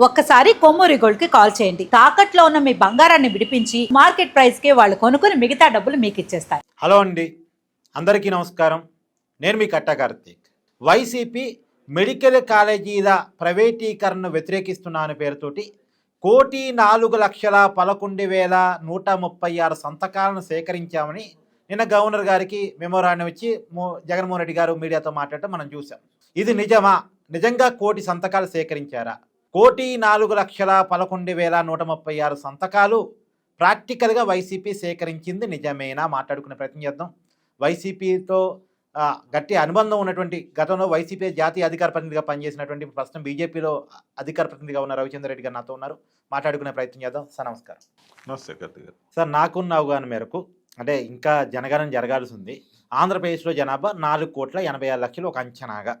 ఒక్కసారి కొమ్మూరి గోల్డ్ కి కాల్ చేయండి. తాకట్లో ఉన్న మీ బంగారాన్ని విడిపించి మార్కెట్ ప్రైస్ కి వాళ్ళు కొనుక్కుని మిగతా డబ్బులు మీకు ఇచ్చేస్తారు. హలో అండి, అందరికీ నమస్కారం. నేను మీ కట్టా కార్తీక్. వైసీపీ మెడికల్ కాలేజీల ప్రైవేటీకరణను వ్యతిరేకిస్తున్నా అనే పేరుతోటి 1,04,11,136 సంతకాలను సేకరించామని నిన్న గవర్నర్ గారికి మెమోరాండం ఇచ్చి జగన్మోహన్ రెడ్డి గారు మీడియాతో మాట్లాడటం మనం చూసాం. ఇది నిజమా? నిజంగా 1,00,000 సంతకాలు సేకరించారా? 1,04,11,136 సంతకాలు ప్రాక్టికల్గా వైసీపీ సేకరించింది నిజమేనా? మాట్లాడుకునే ప్రయత్నం చేద్దాం. వైసీపీతో గట్టి అనుబంధం ఉన్నటువంటి, గతంలో వైసీపీ జాతీయ అధికార ప్రతినిధిగా పనిచేసినటువంటి, ప్రస్తుతం బీజేపీలో అధికార ప్రతినిధిగా ఉన్న రవిచంద్ర రెడ్డి గారు నాతో ఉన్నారు. మాట్లాడుకునే ప్రయత్నం చేద్దాం. సార్ నమస్కారం. నమస్తే కార్తీక్ గారు. సార్, నాకున్న అవగాహన మేరకు, అంటే ఇంకా జనగణన జరగాల్సి ఉంది. ఆంధ్రప్రదేశ్లో జనాభా 4,86,00,000 ఒక అంచనాగా.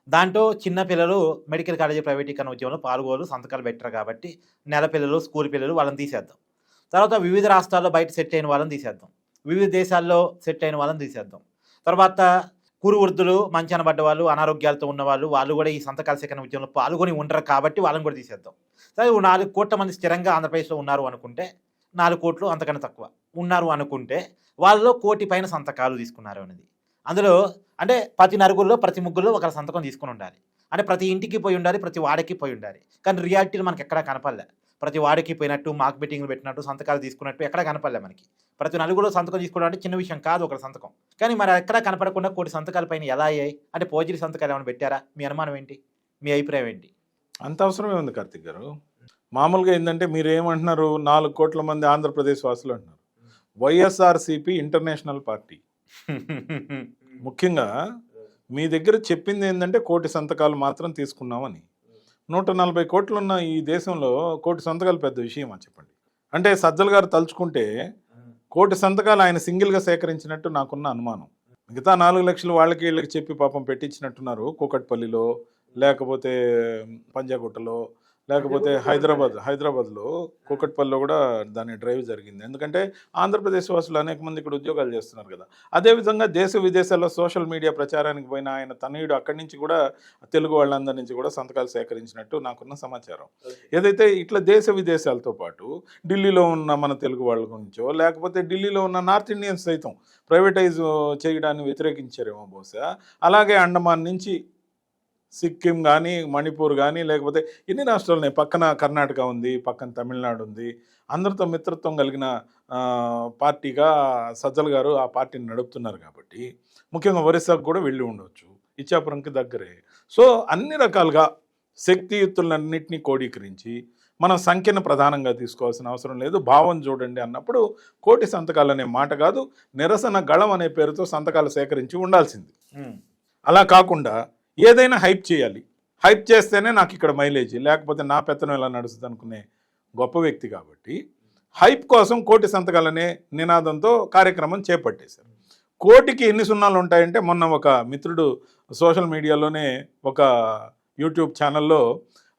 దాంట్లో చిన్నపిల్లలు మెడికల్ కాలేజీ ప్రైవేటీకరణ ఉద్యమంలో పాల్గొలు సంతకాలు పెట్టరు కాబట్టి నెల పిల్లలు, స్కూల్ పిల్లలు వాళ్ళని తీసేద్దాం. తర్వాత వివిధ రాష్ట్రాల్లో బయట సెట్ అయిన వాళ్ళని తీసేద్దాం. వివిధ దేశాల్లో సెట్ అయిన వాళ్ళని తీసేద్దాం. తర్వాత కురు వృద్ధులు, మంచానబడ్డ వాళ్ళు, అనారోగ్యాలతో ఉన్నవాళ్ళు, వాళ్ళు కూడా ఈ సంతకాల సేకరణ ఉద్యమంలో పాల్గొని ఉండరు కాబట్టి వాళ్ళని కూడా తీసేద్దాం. సరే, 4 కోట్ల మంది స్థిరంగా ఆంధ్రప్రదేశ్లో ఉన్నారు అనుకుంటే, 4 కోట్లు అంతకన్నా తక్కువ ఉన్నారు అనుకుంటే, వాళ్ళలో 1 కోటి పైన సంతకాలు తీసుకున్నారు అనేది. అందులో అంటే ప్రతి నలుగురిలో, ప్రతి ముగ్గురులో ఒకరి సంతకం తీసుకుని ఉండాలి. అంటే ప్రతి ఇంటికి పోయి ఉండాలి, ప్రతి వాడికి పోయి ఉండాలి. కానీ రియాలిటీలు మనకి ఎక్కడా కనపడలే. ప్రతి వాడికి పోయినట్టు, మాక్ మీటింగ్లు పెట్టినట్టు, సంతకాలు తీసుకున్నట్టు ఎక్కడా కనపడలే మనకి. ప్రతి నలుగురిలో సంతకం తీసుకోవడం అంటే చిన్న విషయం కాదు, ఒకరి సంతకం. కానీ మరి ఎక్కడా కనపడకుండా 1 కోటి సంతకాల పైన ఎలా అయ్యాయి? అంటే పోజిటివ్ సంతకాలు ఏమైనా పెట్టారా? మీ అనుమానం ఏంటి? మీ అభిప్రాయం ఏంటి? అంత అవసరమే ఉంది కార్తీక్ గారు. మామూలుగా ఏంటంటే మీరు ఏమంటున్నారు, 4 కోట్ల మంది ఆంధ్రప్రదేశ్ వాసులు అంటున్నారు. YSRCP international party. ముఖ్యంగా మీ దగ్గర చెప్పింది ఏంటంటే 1 కోటి సంతకాలు మాత్రం తీసుకున్నామని. 140 కోట్లు ఉన్న ఈ దేశంలో 1 కోటి సంతకాలు పెద్ద విషయమా చెప్పండి? అంటే సజ్జల గారు తలుచుకుంటే 1 కోటి సంతకాలు ఆయన సింగిల్గా సేకరించినట్టు నాకున్న అనుమానం. మిగతా 4 లక్షలు వాళ్ళకి వీళ్ళకి చెప్పి పాపం పెట్టించినట్టున్నారు. కూకట్పల్లిలో, లేకపోతే పంజాగుట్టలో, లేకపోతే హైదరాబాద్లో కూకట్పల్లిలో కూడా దాని డ్రైవ్ జరిగింది. ఎందుకంటే ఆంధ్రప్రదేశ్ వాసులు అనేక మంది ఇక్కడ ఉద్యోగాలు చేస్తున్నారు కదా. అదేవిధంగా దేశ విదేశాల్లో సోషల్ మీడియా ప్రచారానికి పోయిన ఆయన తనయుడు అక్కడి నుంచి కూడా, తెలుగు వాళ్ళందరి నుంచి కూడా సంతకాలు సేకరించినట్టు నాకున్న సమాచారం. ఏదైతే ఇట్లా దేశ విదేశాలతో పాటు ఢిల్లీలో ఉన్న మన తెలుగు వాళ్ళ గురించో, లేకపోతే ఢిల్లీలో ఉన్న నార్త్ ఇండియన్స్ సైతం ప్రైవేటైజ్ చేయడాన్ని వ్యతిరేకించారేమో బహుశా. అలాగే అండమాన్ నుంచి సిక్కిం కానీ, మణిపూర్ కానీ, లేకపోతే ఎన్ని రాష్ట్రాలు ఉన్నాయి, పక్కన కర్ణాటక ఉంది, పక్కన తమిళనాడు ఉంది. అందరితో మిత్రత్వం కలిగిన పార్టీగా సజ్జల గారు ఆ పార్టీని నడుపుతున్నారు కాబట్టి ముఖ్యంగా ఒరిస్సాకు కూడా వెళ్ళి ఉండవచ్చు, ఇచ్చాపురంకి దగ్గరే. సో అన్ని రకాలుగా శక్తియుక్తులన్నింటినీ క్రోడీకరించి మనం సంఖ్యను ప్రధానంగా తీసుకోవాల్సిన అవసరం లేదు. భావం చూడండి అన్నప్పుడు 1 కోటి సంతకాలు అనే మాట కాదు, నిరసన గళం అనే పేరుతో సంతకాలు సేకరించి ఉండాల్సింది. అలా కాకుండా ఏదైనా హైప్ చేయాలి, హైప్ చేస్తేనే నాకు ఇక్కడ మైలేజ్, లేకపోతే నా పెత్తనం ఎలా నడుస్తుంది అనుకునే గొప్ప వ్యక్తి కాబట్టి హైప్ కోసం 1 కోటి సంతకాలనే నినాదంతో కార్యక్రమం చేపట్టేశారు. 1 కోటికి ఎన్ని సున్నాలు ఉంటాయంటే, మొన్న ఒక మిత్రుడు సోషల్ మీడియాలోనే ఒక యూట్యూబ్ ఛానల్లో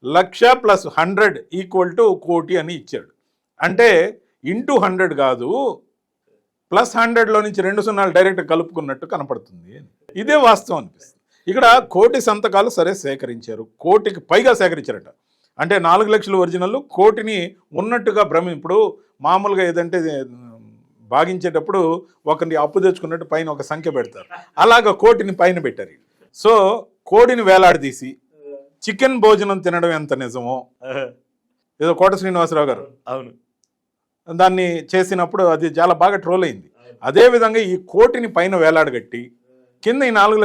1,00,000 + 100 = 1 కోటి అని ఇచ్చాడు. అంటే ఇంటూ 100 కాదు, +100లో నుంచి 2 సున్నాలు డైరెక్ట్ కలుపుకున్నట్టు కనపడుతుంది. ఇదే వాస్తవం అనిపిస్తుంది. ఇక్కడ 1 కోటి సంతకాలు సరే సేకరించారు, 1 కోటికి పైగా సేకరించారట. అంటే 4 లక్షల ఒరిజినల్, 1 కోటిని ఉన్నట్టుగా ఇప్పుడు మామూలుగా ఏదంటే భాగించేటప్పుడు ఒకరిని అప్పు తెచ్చుకున్నట్టు పైన ఒక సంఖ్య పెడతారు, అలాగా 1 కోటిని పైన పెట్టారు. సో కోడిని వేలాడదీసి చికెన్ భోజనం తినడం ఎంత నిజమో, ఏదో కోట శ్రీనివాసరావు గారు అవును దాన్ని చేసినప్పుడు అది చాలా బాగా ట్రోల్ అయింది. అదేవిధంగా ఈ 1 కోటిని పైన వేలాడగట్టి కింద ఈ 4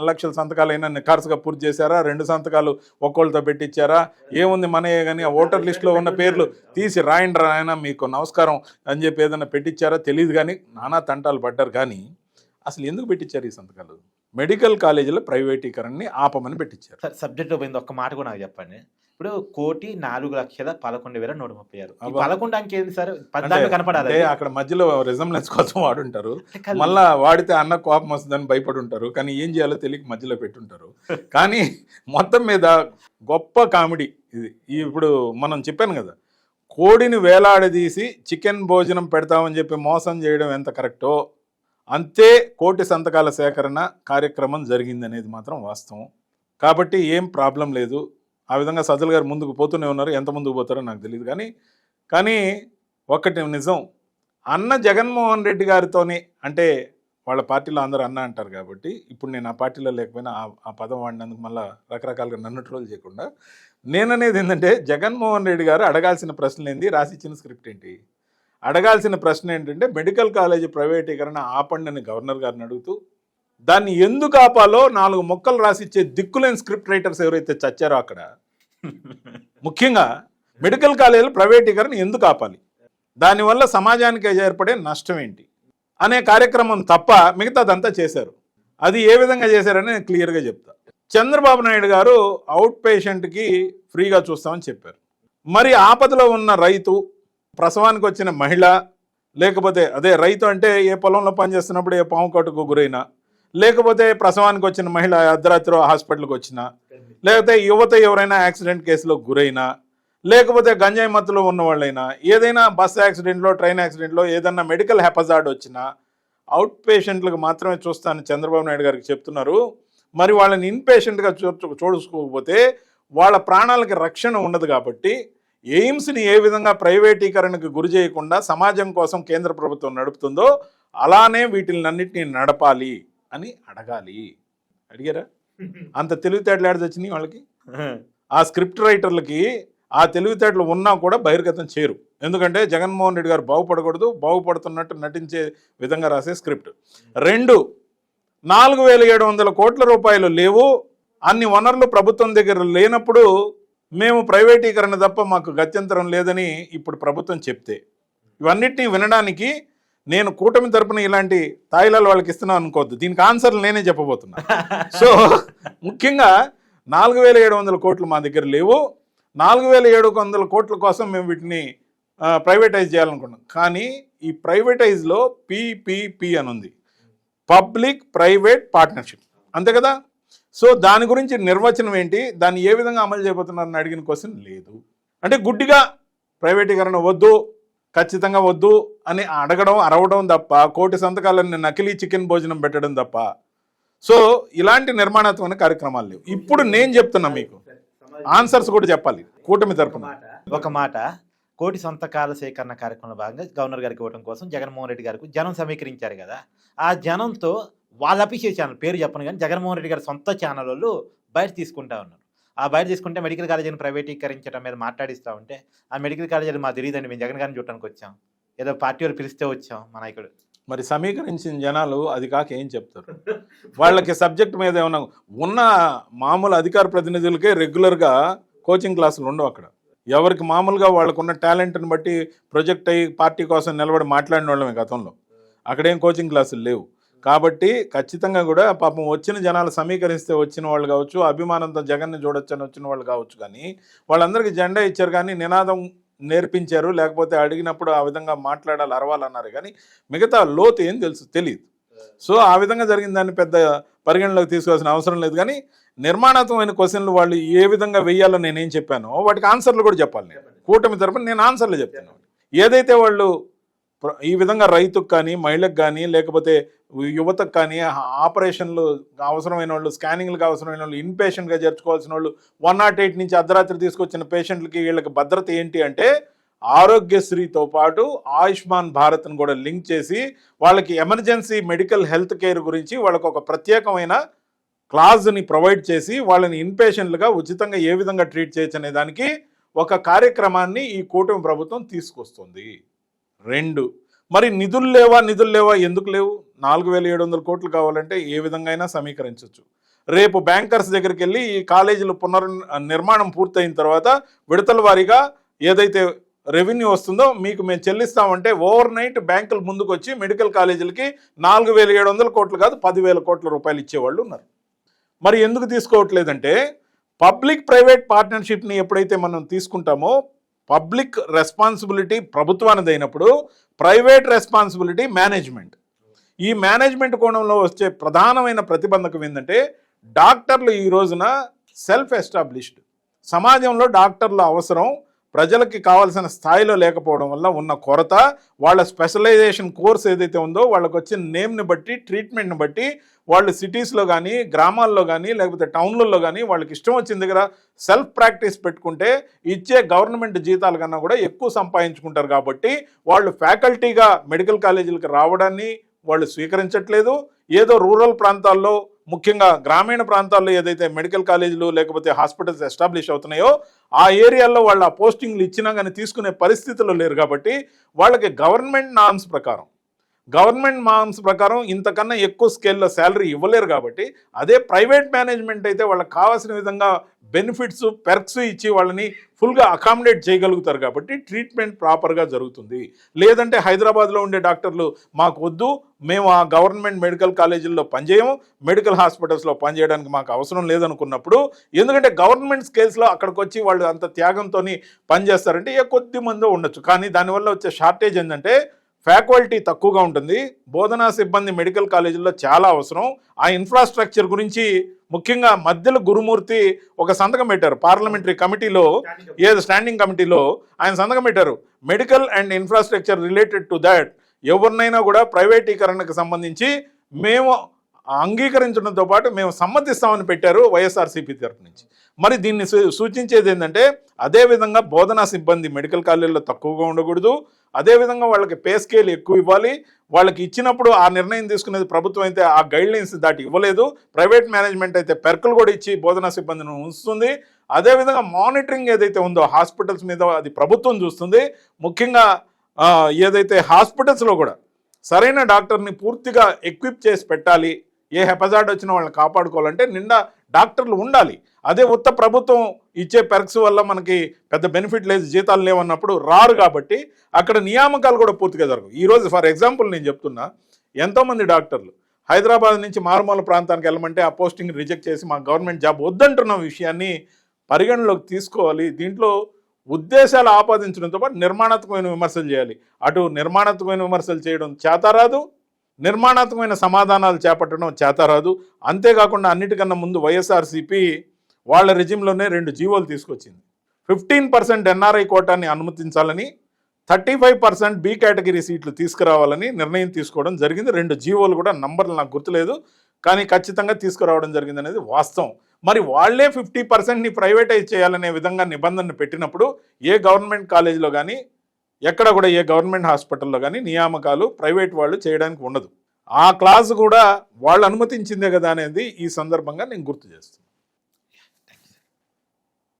లక్షల సంతకాలు అయినా ఖర్చుగా పూర్తి చేశారా, 2 సంతకాలు ఒక్కోళ్ళతో పెట్టించారా, ఏముంది మనయే కానీ ఆ ఓటర్ లిస్టులో ఉన్న పేర్లు తీసి రాయండి రాయన మీకు నమస్కారం అని చెప్పి ఏదైనా పెట్టించారా తెలియదు. కానీ నానా తంటాలు పడ్డారు. కానీ అసలు ఎందుకు పెట్టించారు ఈ సంతకాలు? మెడికల్ కాలేజీల ప్రైవేటీకరణని ఆపమని పెట్టించారు. సబ్జెక్ట్ పోయింది. ఒక్క మాట కూడా నాకు చెప్పండి. ఇప్పుడు 1,04,11,136 11 అంకె ఏంది సార్? 14 కనపడాలి. అక్కడ మధ్యలో రిజంబ్లెన్స్ కోసం వాడుంటారు, మళ్ళా వాడితే అన్న కోపం వస్తుందని భయపడి ఉంటారు. కానీ ఏం చేయాలో తెలియక మధ్యలో పెట్టుంటారు. కానీ మొత్తం మీద గొప్ప కామెడీ ఇది. ఇప్పుడు మనం చెప్పాను కదా, కోడిని వేలాడదీసి చికెన్ భోజనం పెడతామని చెప్పి మోసం చేయడం ఎంత కరెక్టో అంతే 1 కోటి సంతకాల సేకరణ కార్యక్రమం జరిగిందనేది మాత్రం వాస్తవం. కాబట్టి ఏం ప్రాబ్లం లేదు. ఆ విధంగా సజ్జల గారు ముందుకు పోతూనే ఉన్నారు. ఎంత ముందుకు పోతారో నాకు తెలియదు. కానీ ఒక్కటి నిజం, అన్న జగన్మోహన్ రెడ్డి గారితోనే, అంటే వాళ్ళ పార్టీలో అందరూ అన్న అంటారు కాబట్టి, ఇప్పుడు నేను ఆ పార్టీలో లేకపోయినా ఆ పదం వాడినందుకు మళ్ళీ రకరకాలుగా నన్ను ట్రోల్ చేయకుండా, నేననేది ఏంటంటే, జగన్మోహన్ రెడ్డి గారు అడగాల్సిన ప్రశ్నలు ఏంటి, రాసిచ్చిన స్క్రిప్ట్ ఏంటి? అడగాల్సిన ప్రశ్న ఏంటంటే, మెడికల్ కాలేజీ ప్రైవేటీకరణ ఆపండి అని గవర్నర్ గారిని అడుగుతూ, దాన్ని ఎందుకు ఆపాలో 4 మొక్కలు రాసిచ్చే దిక్కులేని స్క్రిప్ట్ రైటర్స్ ఎవరైతే చచ్చారో అక్కడ, ముఖ్యంగా మెడికల్ కాలేజీలు ప్రైవేటీకరణ ఎందుకు ఆపాలి, దానివల్ల సమాజానికి ఏర్పడే నష్టం ఏంటి అనే కార్యక్రమం తప్ప మిగతాదంతా చేశారు. అది ఏ విధంగా చేశారని నేను క్లియర్గా చెప్తా. చంద్రబాబు నాయుడు గారు అవుట్ పేషెంట్కి ఫ్రీగా చూస్తామని చెప్పారు. మరి ఆపదలో ఉన్న రైతు, ప్రసవానికి వచ్చిన మహిళ, లేకపోతే అదే రైతు అంటే ఏ పొలంలో పనిచేస్తున్నప్పుడు ఏ పాము కట్టుకు గురైనా, లేకపోతే ప్రసవానికి వచ్చిన మహిళ అర్ధరాత్రి హాస్పిటల్కి వచ్చినా, లేకపోతే యువత ఎవరైనా యాక్సిడెంట్ కేసులో గురైనా, లేకపోతే గంజాయి మత్తులో ఉన్న వాళ్ళైనా, ఏదైనా బస్ యాక్సిడెంట్లో, ట్రైన్ యాక్సిడెంట్లో, ఏదన్నా మెడికల్ హెపజార్డ్ వచ్చినా అవుట్ పేషెంట్లకు మాత్రమే చూస్తానని చంద్రబాబు నాయుడు గారికి చెప్తున్నారు. మరి వాళ్ళని ఇన్ పేషెంట్గా చూసుకోకపోతే వాళ్ళ ప్రాణాలకి రక్షణ ఉండదు. కాబట్టి ఎయిమ్స్ని ఏ విధంగా ప్రైవేటీకరణకు గురి చేయకుండా సమాజం కోసం కేంద్ర ప్రభుత్వం నడుపుతుందో అలానే వీటినన్నిటిని నడపాలి అని అడగాలి. అడిగారా? అంత తెలివితేటలు ఏడాది వాళ్ళకి, ఆ స్క్రిప్ట్ రైటర్లకి ఆ తెలివితేటలు ఉన్నా కూడా బహిర్గతం చేయరు. ఎందుకంటే జగన్మోహన్ రెడ్డి గారు బాగుపడకూడదు, బాగుపడుతున్నట్టు నటించే విధంగా రాసే స్క్రిప్ట్. 2, 4,700 కోట్ల రూపాయలు లేవు, అన్ని వనరులు ప్రభుత్వం దగ్గర లేనప్పుడు మేము ప్రైవేటీకరణ తప్ప మాకు గత్యంతరం లేదని ఇప్పుడు ప్రభుత్వం చెప్తే, ఇవన్నిటినీ వినడానికి నేను కూటమి తరపున ఇలాంటి తాయిలాలు వాళ్ళకి ఇస్తున్నాను అనుకోవద్దు. దీనికి ఆన్సర్లు నేనే చెప్పబోతున్నా. సో ముఖ్యంగా 4,700 కోట్లు మా దగ్గర లేవు, 4,700 కోట్ల కోసం మేము వీటిని ప్రైవేటైజ్ చేయాలనుకున్నాం. కానీ ఈ ప్రైవేటైజ్లో PPP అని ఉంది, పబ్లిక్ ప్రైవేట్ పార్ట్నర్షిప్, అంతే కదా? సో దాని గురించి నిర్వచనం ఏంటి, దాన్ని ఏ విధంగా అమలు చేయబోతున్నారని అడిగిన క్వశ్చన్ లేదు. అంటే గుడ్డిగా ప్రైవేటీకరణ వద్దు, ఖచ్చితంగా వద్దు అని అడగడం, అరవడం తప్ప, కోటి సంతకాలను నకిలీ చికెన్ భోజనం పెట్టడం తప్ప సో ఇలాంటి నిర్మాణాత్మక కార్యక్రమాలు లేవు. ఇప్పుడు నేను చెప్తున్నా మీకు ఆన్సర్స్ కూడా చెప్పాలి కూటమి తరపున. ఒక మాట, కోటి సంతకాల సేకరణ కార్యక్రమంలో భాగంగా గవర్నర్ గారికి ఇవ్వడం కోసం జగన్మోహన్ రెడ్డి గారికి జనం సమీకరించారు కదా. ఆ జనంతో వాళ్ళ అఫీషియల్ ఛానల్ పేరు చెప్పను కానీ జగన్మోహన్ రెడ్డి గారి సొంత ఛానల్ వాళ్ళు బయట తీసుకుంటా ఉన్నారు. ఆ బయట తీసుకుంటే మెడికల్ కాలేజీని ప్రైవేటీకరించడం మీద మాట్లాడిస్తూ ఉంటే, ఆ మెడికల్ కాలేజీలు మాకు తెలియదండి, మేము జగన్ గారిని చూడటానికి వచ్చాం, ఏదో పార్టీ వాళ్ళు పిలిస్తే వచ్చాం మా నాయకుడు. మరి సమీకరించిన జనాలు అది కాక ఏం చెప్తారు? వాళ్ళకి సబ్జెక్ట్ మీద ఏమన్నా ఉన్న మామూలు అధికార ప్రతినిధులకే రెగ్యులర్గా కోచింగ్ క్లాసులు ఉండవు అక్కడ. ఎవరికి మామూలుగా వాళ్ళకున్న టాలెంట్ని బట్టి ప్రొజెక్ట్ అయ్యి పార్టీ కోసం నిలబడి మాట్లాడిన వాళ్ళమే గతంలో. అక్కడేం కోచింగ్ క్లాసులు లేవు. కాబట్టి ఖచ్చితంగా కూడా పాపం వచ్చిన జనాలు సమీకరిస్తే వచ్చిన వాళ్ళు కావచ్చు, అభిమానంతో జగన్ని చూడొచ్చని వచ్చిన వాళ్ళు కావచ్చు, కానీ వాళ్ళందరికీ జెండా ఇచ్చారు కానీ నినాదం నేర్పించారు, లేకపోతే అడిగినప్పుడు ఆ విధంగా మాట్లాడాలి, అరవాలన్నారు, కానీ మిగతా లోతు ఏం తెలియదు. సో ఆ విధంగా జరిగిన దాన్ని పెద్ద పరిగణలోకి తీసుకోవాల్సిన అవసరం లేదు. కానీ నిర్మాణాత్మకమైన క్వశ్చన్లు వాళ్ళు ఏ విధంగా వెయ్యాలో నేనేం చెప్పానో వాటికి ఆన్సర్లు కూడా చెప్పాలి. నేను కూటమి తరపున నేను ఆన్సర్లు చెప్తాను. ఏదైతే వాళ్ళు ఈ విధంగా రైతుకు కానీ, మహిళకు కానీ, లేకపోతే యువతకు కానీ ఆపరేషన్లు అవసరమైన వాళ్ళు, స్కానింగ్లకు అవసరమైన వాళ్ళు, ఇన్ పేషెంట్గా చేర్చుకోవాల్సిన వాళ్ళు, 108 నుంచి అర్ధరాత్రి తీసుకొచ్చిన పేషెంట్లకి వీళ్ళకి భద్రత ఏంటి అంటే ఆరోగ్యశ్రీతో పాటు ఆయుష్మాన్ భారత్ను కూడా లింక్ చేసి వాళ్ళకి ఎమర్జెన్సీ మెడికల్ హెల్త్ కేర్ గురించి వాళ్ళకు ఒక ప్రత్యేకమైన క్లాజ్ని ప్రొవైడ్ చేసి వాళ్ళని ఇన్ పేషెంట్లుగా ఉచితంగా ఏ విధంగా ట్రీట్ చేయొచ్చు అనే దానికి ఒక కార్యక్రమాన్ని ఈ కూటమి ప్రభుత్వం తీసుకొస్తుంది. 2, మరి నిధులు లేవా ఎందుకు లేవు? 4,700 కోట్లు కావాలంటే ఏ విధంగా అయినా సమీకరించవచ్చు. రేపు బ్యాంకర్స్ దగ్గరికి వెళ్ళి ఈ కాలేజీలు నిర్మాణం పూర్తయిన తర్వాత విడతల వారీగా ఏదైతే రెవెన్యూ వస్తుందో మీకు మేము చెల్లిస్తామంటే ఓవర్ నైట్ బ్యాంకులు ముందుకు వచ్చి మెడికల్ కాలేజీలకి 4,700 కోట్లు కాదు 10,000 కోట్ల రూపాయలు ఇచ్చేవాళ్ళు ఉన్నారు. మరి ఎందుకు తీసుకోవట్లేదంటే పబ్లిక్ ప్రైవేట్ పార్ట్నర్షిప్ని ఎప్పుడైతే మనం తీసుకుంటామో పబ్లిక్ రెస్పాన్సిబిలిటీ ప్రభుత్వానికి అయినప్పుడు ప్రైవేట్ రెస్పాన్సిబిలిటీ మేనేజ్మెంట్. ఈ మేనేజ్మెంట్ కోణంలో వచ్చే ప్రధానమైన ప్రతిబంధకం ఏంటంటే డాక్టర్లు ఈ రోజున సెల్ఫ్ ఎస్టాబ్లిష్డ్, సమాజంలో డాక్టర్ల అవసరం ప్రజలకి కావాల్సిన స్థాయిలో లేకపోవడం వల్ల ఉన్న కొరత, వాళ్ళ స్పెషలైజేషన్ కోర్స్ ఏదైతే ఉందో వాళ్ళకి వచ్చిన నేమ్ని బట్టి, ట్రీట్మెంట్ని బట్టి వాళ్ళు సిటీస్లో కానీ, గ్రామాల్లో కానీ, లేకపోతే టౌన్లలో కానీ వాళ్ళకి ఇష్టం వచ్చిన దగ్గర సెల్ఫ్ ప్రాక్టీస్ పెట్టుకుంటే ఇచ్చే గవర్నమెంట్ జీతాల కన్నా కూడా ఎక్కువ సంపాదించుకుంటారు. కాబట్టి వాళ్ళు ఫ్యాకల్టీగా మెడికల్ కాలేజీలకు రావడాన్ని వాళ్ళు స్వీకరించట్లేదు. ఏదో రూరల్ ప్రాంతాల్లో, ముఖ్యంగా గ్రామీణ ప్రాంతాల్లో ఏదైతే మెడికల్ కాలేజీలు లేకపోతే హాస్పిటల్స్ ఎస్టాబ్లిష్ అవుతున్నాయో ఆ ఏరియాల్లో వాళ్ళు ఆ పోస్టింగ్లు ఇచ్చినా కానీ తీసుకునే పరిస్థితుల్లో లేరు. కాబట్టి వాళ్ళకి గవర్నమెంట్ నార్మ్స్ ప్రకారం ఇంతకన్నా ఎక్కువ స్కేల్లో శాలరీ ఇవ్వలేరు. కాబట్టి అదే ప్రైవేట్ మేనేజ్మెంట్ అయితే వాళ్ళకి కావాల్సిన విధంగా బెనిఫిట్స్, పెర్క్స్ ఇచ్చి వాళ్ళని ఫుల్గా అకామిడేట్ చేయగలుగుతారు. కాబట్టి ట్రీట్మెంట్ ప్రాపర్గా జరుగుతుంది. లేదంటే హైదరాబాద్లో ఉండే డాక్టర్లు మాకు వద్దు, మేము ఆ గవర్నమెంట్ మెడికల్ కాలేజీల్లో పనిచేయము, మెడికల్ హాస్పిటల్స్లో పనిచేయడానికి మాకు అవసరం లేదనుకున్నప్పుడు, ఎందుకంటే గవర్నమెంట్ స్కేల్స్లో అక్కడికి వచ్చి వాళ్ళు అంత త్యాగంతో పనిచేస్తారంటే కొద్ది మంది ఉండొచ్చు. కానీ దానివల్ల వచ్చే షార్టేజ్ ఏంటంటే ఫ్యాకల్టీ తక్కువగా ఉంటుంది. బోధనా సిబ్బంది మెడికల్ కాలేజీల్లో చాలా అవసరం. ఆ ఇన్ఫ్రాస్ట్రక్చర్ గురించి ముఖ్యంగా మధ్యలో గురుమూర్తి ఒక సంతకం పెట్టారు పార్లమెంటరీ కమిటీలో, ఏదో స్టాండింగ్ కమిటీలో ఆయన సంతకం పెట్టారు. Medical and infrastructure related to that ఎవరినైనా కూడా ప్రైవేటీకరణకు సంబంధించి మేము అంగీకరించడంతో పాటు మేము సమ్మతిస్తామని పెట్టారు వైఎస్ఆర్సీపీ తరఫు నుంచి. మరి దీన్ని సూచించేది ఏంటంటే అదేవిధంగా బోధనా సిబ్బంది మెడికల్ కాలేజీలో తక్కువగా ఉండకూడదు, అదేవిధంగా వాళ్ళకి పే స్కేల్ ఎక్కువ ఇవ్వాలి. వాళ్ళకి ఇచ్చినప్పుడు ఆ నిర్ణయం తీసుకునేది ప్రభుత్వం అయితే ఆ గైడ్లైన్స్ దాటి ఇవ్వలేదు. ప్రైవేట్ మేనేజ్మెంట్ అయితే పెర్కులు కూడా ఇచ్చి బోధనా సిబ్బందిని ఉంచుతుంది. అదేవిధంగా మానిటరింగ్ ఏదైతే ఉందో హాస్పిటల్స్ మీద అది ప్రభుత్వం చూస్తుంది. ముఖ్యంగా ఏదైతే హాస్పిటల్స్లో కూడా సరైన డాక్టర్ని పూర్తిగా ఎక్విప్ చేసి పెట్టాలి. ఏ హెపజార్డ్ వచ్చినా వాళ్ళని కాపాడుకోవాలంటే నిండా డాక్టర్లు ఉండాలి. అదే ఉత్త ప్రభుత్వం ఇచ్చే పెర్క్స్ వల్ల మనకి పెద్ద బెనిఫిట్ లేదు, జీతాలు లేవన్నప్పుడు రారు. కాబట్టి అక్కడ నియామకాలు కూడా పూర్తిగా జరగవు. ఈరోజు ఫర్ ఎగ్జాంపుల్ నేను చెప్తున్నా, ఎంతోమంది డాక్టర్లు హైదరాబాద్ నుంచి మారుమూల ప్రాంతానికి వెళ్ళమంటే ఆ పోస్టింగ్ రిజెక్ట్ చేసి మా గవర్నమెంట్ జాబ్ వద్దంటున్న విషయాన్ని పరిగణలోకి తీసుకోవాలి. దీంట్లో ఉద్దేశాలు ఆపాదించడంతో పాటు నిర్మాణాత్మకమైన విమర్శలు చేయాలి. అటు నిర్మాణాత్మకమైన విమర్శలు చేయడం చేతరాదు, నిర్మాణాత్మకమైన సమాధానాలు చేపట్టడం చేతరాదు. అంతేకాకుండా అన్నిటికన్నా ముందు వైఎస్ఆర్సీపీ వాళ్ళ రెజిమ్లోనే 2 జీవోలు తీసుకొచ్చింది. 15% ఎన్ఆర్ఐ కోటాన్ని అనుమతించాలని, 35% బి కేటగిరీ సీట్లు తీసుకురావాలని నిర్ణయం తీసుకోవడం జరిగింది. 2 జీవోలు కూడా నంబర్లు నాకు గుర్తులేదు, కానీ ఖచ్చితంగా తీసుకురావడం జరిగింది అనేది వాస్తవం. మరి వాళ్లే 50%ని ప్రైవేటైజ్ చేయాలనే విధంగా నిబంధనలు పెట్టినప్పుడు ఏ గవర్నమెంట్ కాలేజీలో కానీ, ఎక్కడ కూడా ఏ గవర్నమెంట్ హాస్పిటల్లో కానీ నియామకాలు ప్రైవేట్ వాళ్ళు చేయడానికి ఉండదు. ఆ క్లాస్ కూడా వాళ్ళు అనుమతించిందే కదా అనేది ఈ సందర్భంగా నేను గుర్తు చేస్తాను.